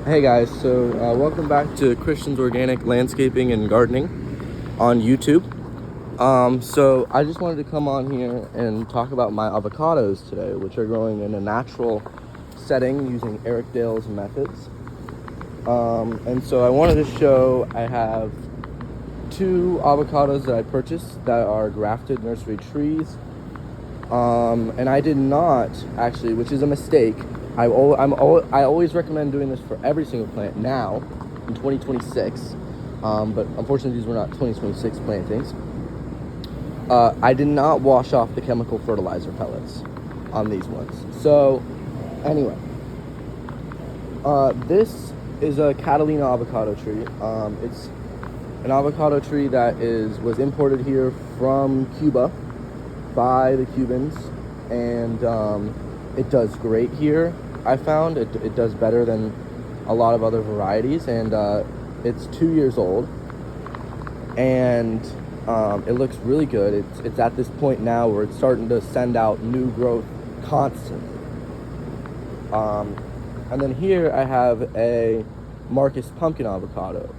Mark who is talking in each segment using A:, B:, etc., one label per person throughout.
A: Hey guys, so welcome back to Christian's Organic Landscaping and Gardening on YouTube. So I just wanted to come on here and talk about my avocados today, which are growing in a natural setting using Eric Dale's methods. And so I wanted to show I have two avocados that I purchased that are grafted nursery trees. And I did not actually, which is a mistake. I always recommend doing this for every single plant now in 2026, but unfortunately these were not 2026 plantings. I did not wash off the chemical fertilizer pellets on these ones. So anyway, this is a Catalina avocado tree. It's an avocado tree that was imported here from Cuba by the Cubans, and it does great here. I found it does better than a lot of other varieties, and it's 2 years old, and it looks really good. It's at this point now where it's starting to send out new growth constantly. And then here I have a Marcus pumpkin avocado,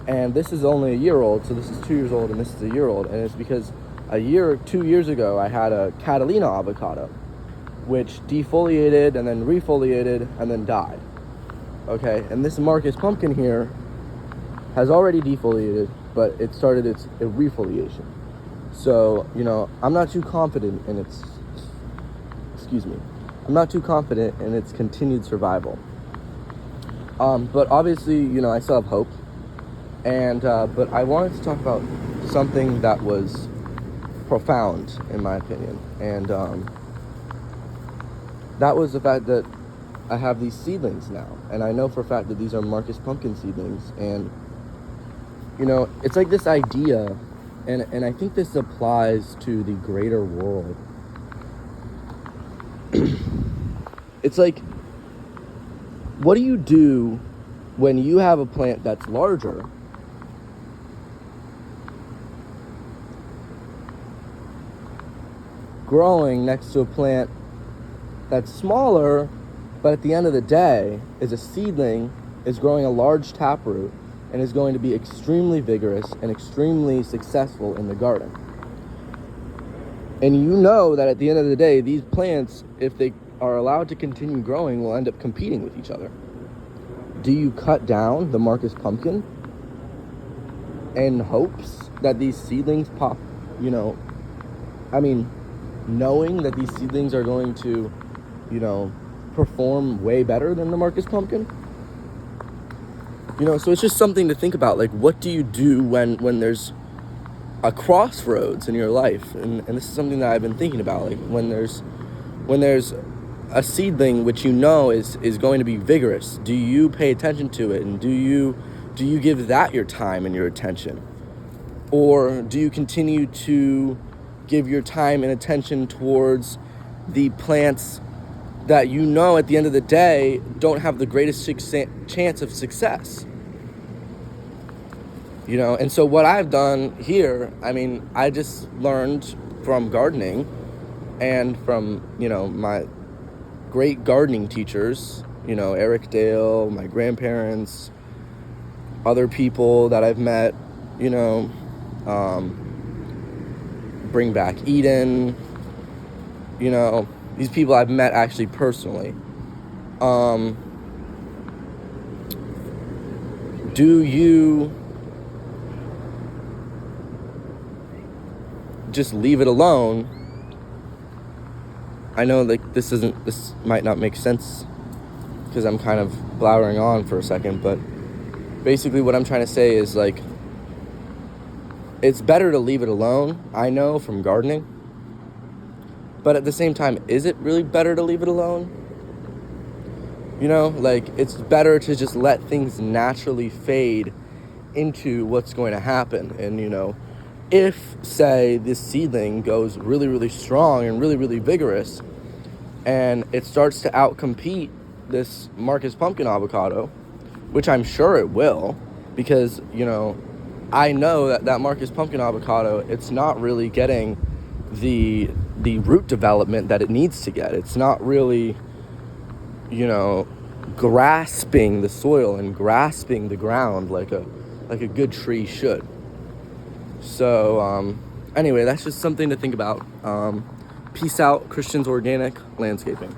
A: and this is only a year old, so this is 2 years old and this is a year old, and it's because 2 years ago I had a Catalina avocado which defoliated and then refoliated and then died. Okay, and this Marcus pumpkin here has already defoliated, but it started its refoliation. So, I'm not too confident in its continued survival. But obviously, I still have hope. And but I wanted to talk about something that was profound in my opinion, and that was the fact that I have these seedlings now, and I know for a fact that these are Marcus pumpkin seedlings, and it's like this idea, and I think this applies to the greater world. It's like, what do you do when you have a plant that's larger growing next to a plant that's smaller, but at the end of the day is a seedling, is growing a large taproot, and is going to be extremely vigorous and extremely successful in the garden? And that at the end of the day, these plants, if they are allowed to continue growing, will end up competing with each other. Do you cut down the Marcus pumpkin in hopes that these seedlings pop, knowing that these seedlings are going to, perform way better than the Marcus pumpkin? So it's just something to think about. Like, what do you do when there's a crossroads in your life? And this is something that I've been thinking about. Like, when there's a seedling which is going to be vigorous, do you pay attention to it, and do you give that your time and your attention? Or do you continue to give your time and attention towards the plants that at the end of the day don't have the greatest chance of success? And so what I've done here, I just learned from gardening and from, my great gardening teachers, Eric Dale, my grandparents, other people that I've met, Bring Back Eden, these people I've met actually personally. Do you just leave it alone? I know this might not make sense because I'm kind of blabbering on for a second, but basically what I'm trying to say is, like, it's better to leave it alone, I know, from gardening. But at the same time, is it really better to leave it alone? It's better to just let things naturally fade into what's going to happen. And, if, say, this seedling goes really, really strong and really, really vigorous, and it starts to outcompete this Marcus pumpkin avocado, which I'm sure it will, because, I know that Marcus pumpkin avocado, it's not really getting the root development that it needs to get. It's not really, grasping the soil and grasping the ground like a good tree should. So anyway, that's just something to think about. Peace out, Christians Organic Landscaping.